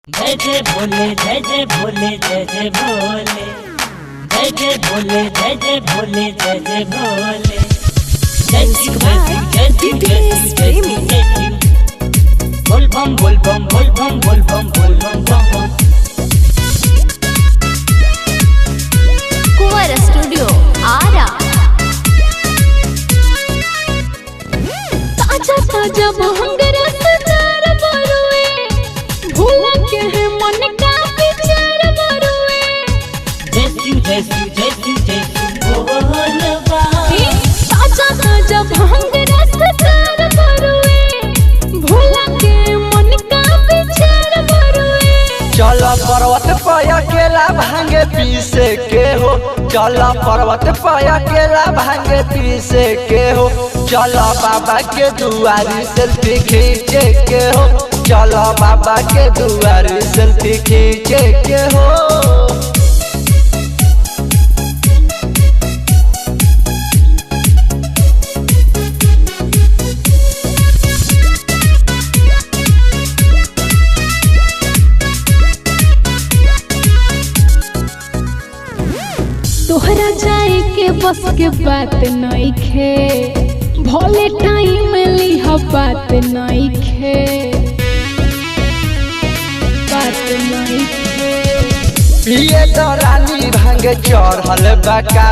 जय जय भोले जय जय भोले जय जय भोले जय जय भोले जय जय भोले जय जय भोले जय शिव जय शिव जय शिव जय शिव जय शिव जय शिव बोल बम बोल बम बोल बम बोल बम बोल बम बम कुंवर स्टूडियो आरा ताजा ताजा भंगरा सजार बरुए भूला के है मन का विचार बरुए जय शिव जय शिव जय शिव जय शिव बोल बम ताजा ताजा भंगरा सजार बरुए भूला के मन का विचार बरुए चल पर्वत पर अकेला भांगे पीसे के हो। चल पर्वत पर अकेला भांगे पीसे के हो। चल बाबा के दुआरी सेल्फी खींचे के हो। चल बाबा के दुआरी सेल्फी खींचे के हो। तोहरा जाए के बस के बात नइखे भोले टाइम लिह बात नइखे बात नइखे पिए तो रानी भांगे चढ़ल बका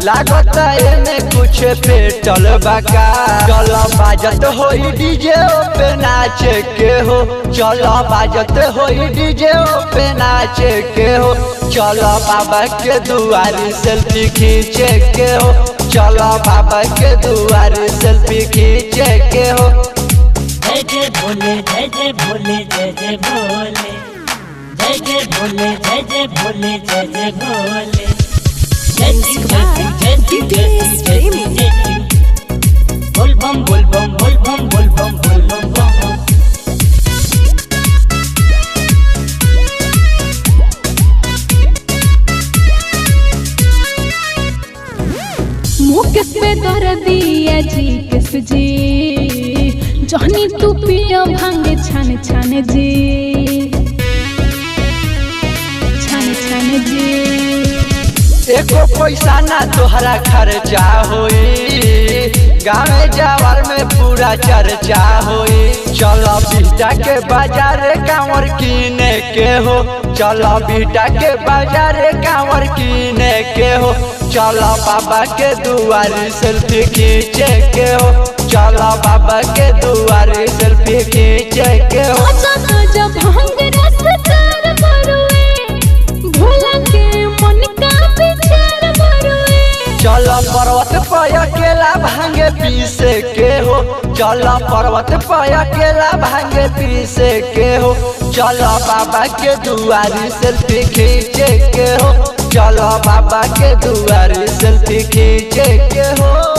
लागत एने कुछ पेटल बका। चल बाजत होई डीजे पे नाचे के हो। चल बाजत होई डीजे पे नाचे के हो। चल बाबा के दुआरी सेल्फी खींचे के हो। चल बाबा के दुआरी सेल्फी खींचे के हो। जय जय भोले जय जय भोले जय जय भोले जय जय भोले जय जय भोले जय जय भोले जय शिव जय शिव जय शिव जय शिव जय शिव जय शिव बोल बम बोल बम बोल बम बोल बम बोल बम बम मुकेश पे दर्दिया जी किस जी जहनी तू पिया भांगे छान छान जी छान छान जी एको पैसा ना तोहरा खर्चा होई। गाँव जवार में पूरा चर्चा होई। चल बीटा के बाजार कांवर कीने के हो। चल बीटा के बाजार कांवर कीने के हो। चल बाबा के दुआरी सेल्फी खींचे के हो। चल बाबा के दुआरी सेल्फी खींचे के हो। जब भंगरा सजार बरुए भोला के मन का विचार बरुए चल पर्वत पर अकेला भांगे पीसे के हो। चल पर्वत पर अकेला भांगे पीसे के हो। चल बाबा के दुआरी सेल्फी खींचे के हो। चल बाबा के दुआरी सेल्फी खींचे के हो।